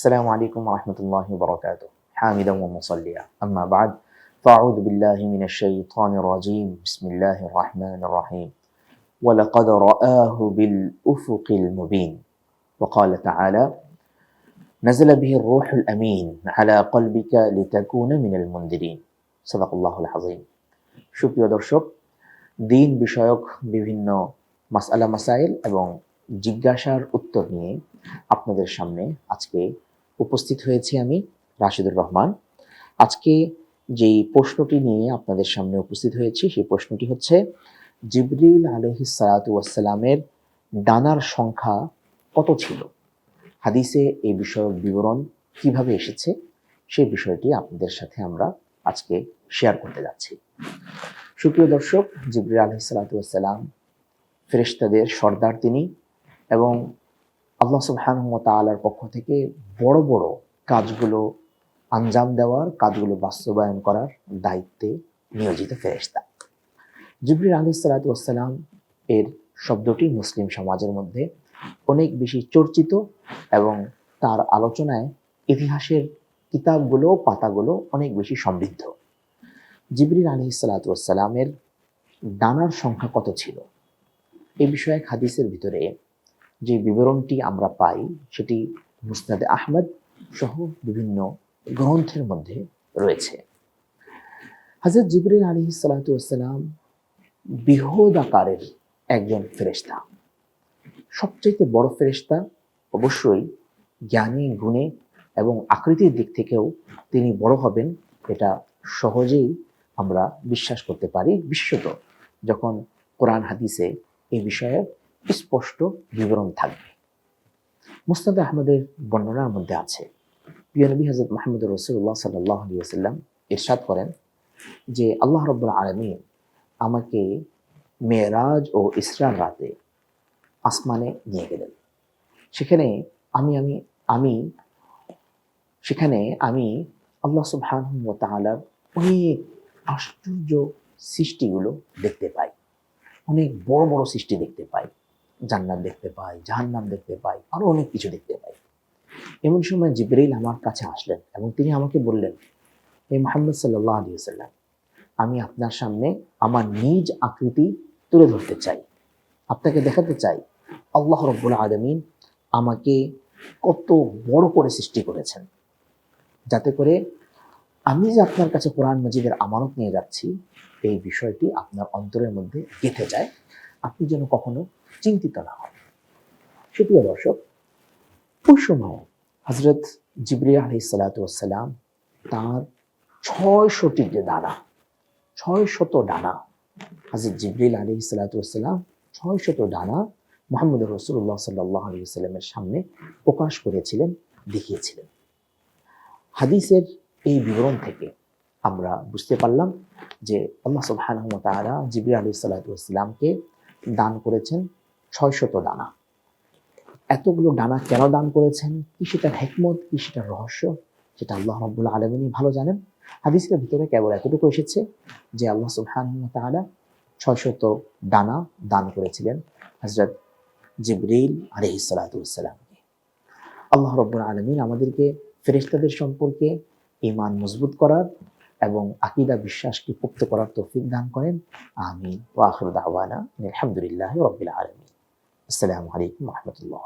السلام عليكم ورحمة الله وبركاته حامدا ومصليا أما بعد فأعوذ بالله من الشيطان الرجيم بسم الله الرحمن الرحيم ولقد رآه بالأفق المبين وقال تعالى نزل به الروح الأمين على قلبك لتكون من المنذرين صدق الله العظيم সুপ্রিয় দর্শক দিন বিষয়ক বিভিন্ন মাসআলা মাসাইল এবং জিজ্ঞাসার উত্তর নিয়ে আপনাদের সামনে আজকে উপস্থিত হয়েছি আমি রাশিদুর রহমান। আজকে যেই প্রশ্নটি নিয়ে আপনাদের সামনে উপস্থিত হয়েছি সেই প্রশ্নটি হচ্ছে জিবরিল আলাইহিস সালাতু ওয়াস সালামের ডানার সংখ্যা কত ছিল, হাদিসে এই বিষয়ক বিবরণ কিভাবে এসেছে সেই বিষয়টি আপনাদের সাথে আমরা আজকে শেয়ার করতে যাচ্ছি। সুপ্রিয় দর্শক, জিবরিল আলাইহিস সালাতু ওয়াস সালাম ফেরেশতাদের সর্দার তিনি এবং আল্লাহ সুবহানাহু ওয়া তাআলার পক্ষ থেকে বড় বড় কাজগুলো আঞ্জাম দেওয়ার, কাজগুলো বাস্তবায়ন করার দায়িত্বে নিয়োজিত ফেরেশতা। জিবরিল আলাইহিস সালাতু ওয়াস সালাম এর শব্দটি মুসলিম সমাজের মধ্যে অনেক বেশি চর্চিত এবং তার আলোচনায় ইতিহাসের কিতাবগুলো, পাতাগুলো অনেক বেশি সমৃদ্ধ। জিবরিল আলাইহিস সালাতু ওয়াস সালামের ডানার সংখ্যা কত ছিল এই বিষয়ে হাদিসের ভিতরে যে বিবরণটি আমরা পাই সেটি মুসনাদে আহমদ সহ বিভিন্ন গ্রন্থের মধ্যে রয়েছে। হযরত জিবরিল আলাইহিস সালাতু ওয়াস সালাম বৃহৎ আকারের একজন ফেরেশতা, সবচেয়ে বড় ফেরেশতা। অবশ্যই জ্ঞানে, গুণে এবং আকৃতির দিক থেকেও তিনি বড় হবেন, এটা সহজেই আমরা বিশ্বাস করতে পারি, বিশেষত যখন কোরআন হাদিসে এই বিষয়ে স্পষ্ট বিবরণ থাকবে। মুসনাদ আহমদের বর্ণনার মধ্যে আছে, প্রিয় নবী হযরত মুহাম্মদ রাসূলুল্লাহ সাল্লাল্লাহু আলাইহি ওয়াসাল্লাম ইরশাদ করেন যে আল্লাহ রাব্বুল আলামিন আমাকে মেরাজ ও ইসরার রাতে আসমানে নিয়ে গেলেন। সেখানে আমি আল্লাহ সুবহানাহু ওয়া তাআলার অনেক আশ্চর্য সৃষ্টিগুলো দেখতে পাই, অনেক বড় বড় সৃষ্টি দেখতে পাই, জান্নাত দেখতে পাই, জাহান্নাম দেখতে পাই, আরো অনেক কিছু দেখতে পাই। এমন সময় জিবরিল আমার কাছে আসলেন এবং তিনি আমাকে বললেন, হে মুহাম্মদ সাল্লাল্লাহু আলাইহি ওয়াসাল্লাম, আমি আপনার সামনে আমার নিজ আকৃতি তুলে ধরতে চাই, আপনাকে দেখাতে চাই আল্লাহ রাব্বুল আলামিন আমাকে কত বড় করে সৃষ্টি করেছেন, যাতে করে আমি যে আপনার কাছে কোরআন মাজিদের আমানত নিয়ে যাচ্ছি এই বিষয়টি আপনার অন্তরের মধ্যে গেঁথে যায়, আপনি যেন কখনো চিন্তিত না হন। সুপ্রিয় দর্শক, ওই সময় হযরত জিবরিল আলাইহিস সালাতু ওয়াস সালাম তার 600টি যে ডানা, 600 ডানা, হযরত জিবরিল আলাইহিস সালাতু ওয়াস সালাম 600 ডানা মুহাম্মদ রাসূলুল্লাহ সাল্লাল্লাহু আলাইহি ওয়াসাল্লামের সামনে প্রকাশ করেছিলেন, দেখিয়েছিলেন। হাদিসের এই বিবরণ থেকে আমরা বুঝতে পারলাম যে আল্লাহ সুবহানাহু ওয়া তাআলা জিবরিল আলাইহিস সালাতু ওয়াস সালামকে দান করেছেন 600 ডানা। এতগুলো ডানা কেন দান করেছেন, কি সেটার হিকমত, কি সেটার রহস্য, সেটা আল্লাহ রাব্বুল আলামিনই ভালো জানেন। হাদিসের ভিতরে কেবল এতটুকু এসেছে যে আল্লাহ সুবহানাহু ওয়া তাআলা 600 ডানা দান করেছিলেন হযরত জিবরিল আলাইহিস সালাতু ওয়াস সালামকে। আল্লাহ রাব্বুল আলামিন আমাদেরকে ফেরেশতাদের সম্পর্কে ঈমান মজবুত করার এবং আকীদা বিশ্বাসকে পোক্ত করার তৌফিক দান করেন। আমিন। ওয়া আখিরু দাওয়ানা আলহামদুলিল্লাহি রাব্বিল আলামিন। আসসালামু আলাইকুম ওয়া রাহমাতুল্লাহ।